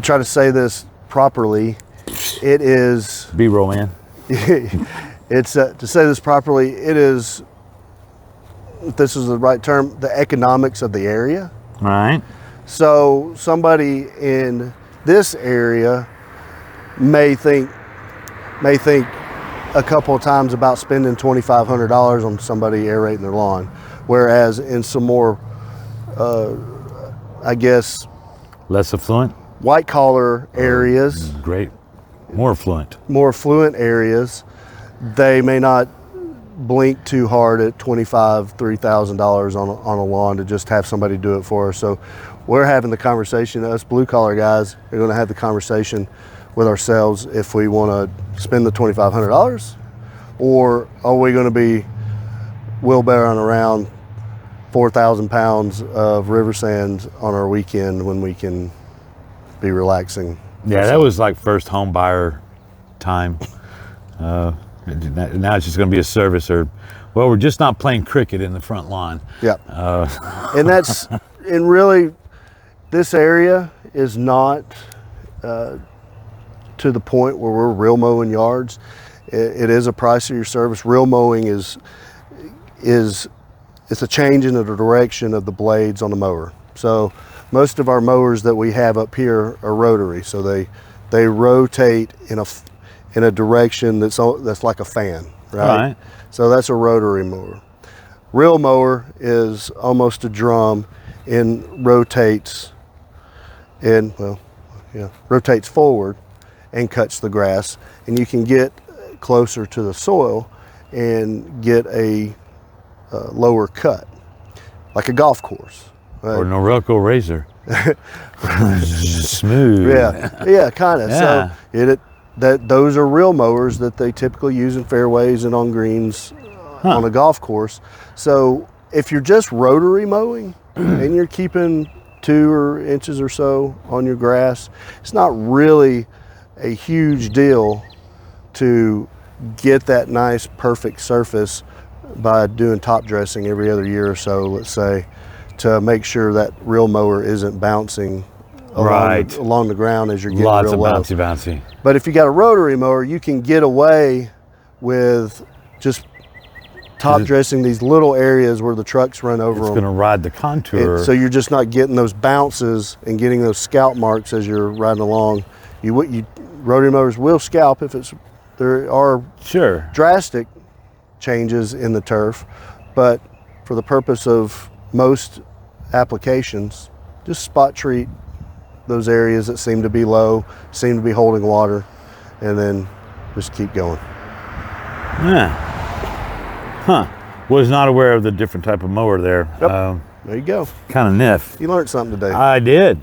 Try to say this properly. It is B-roll, man. it's to say this properly. It is, if this is the right term, the economics of the area. Right. So somebody in this area may think a couple of times about spending $2,500 on somebody aerating their lawn, whereas in some more, I guess, Less affluent. white collar areas, Great. More affluent. more affluent areas, they may not blink too hard at $2,500, $3,000 on a lawn to just have somebody do it for us. So we're having the conversation, us blue collar guys are going to have the conversation with ourselves if we want to spend the $2,500, or are we going to be wheelbarrowing around 4,000 pounds of river sand on our weekend when we can be relaxing. Yeah, that was like first home buyer time. Now it's just going to be a service, or, well, we're just not playing cricket in the front lawn. Yeah. And really, this area is not to the point where we're real mowing yards. It is a pricier service. Real mowing is it's a change in the direction of the blades on the mower. So most of our mowers that we have up here are rotary. So they rotate in a direction that's like a fan, right? So that's a rotary mower. Real mower is almost a drum and rotates rotates forward and cuts the grass, and you can get closer to the soil and get a lower sk, like a golf course. Right? Or Norelco razor. Smooth. Yeah, kind of. Yeah. So those are real mowers that they typically use in fairways and on greens on a golf course. So if you're just rotary mowing and you're keeping 2 inches or so on your grass, it's not really a huge deal to get that nice perfect surface by doing top dressing every other year or so, let's say, to make sure that real mower isn't bouncing along the ground as you're getting Lots real of low. bouncy. But if you got a rotary mower, you can get away with just top dressing these little areas where the trucks run over It's them. going to ride the contour. So you're just not getting those bounces and getting those scalp marks as you're riding along. Rotary mowers will scalp if there are Sure. drastic changes in the turf, but for the purpose of most applications, just spot treat those areas that seem to be low, seem to be holding water, and then just keep going. Yeah. Was not aware of the different type of mower there. Yep. There you go. Kind of niff. You learned something today. I did.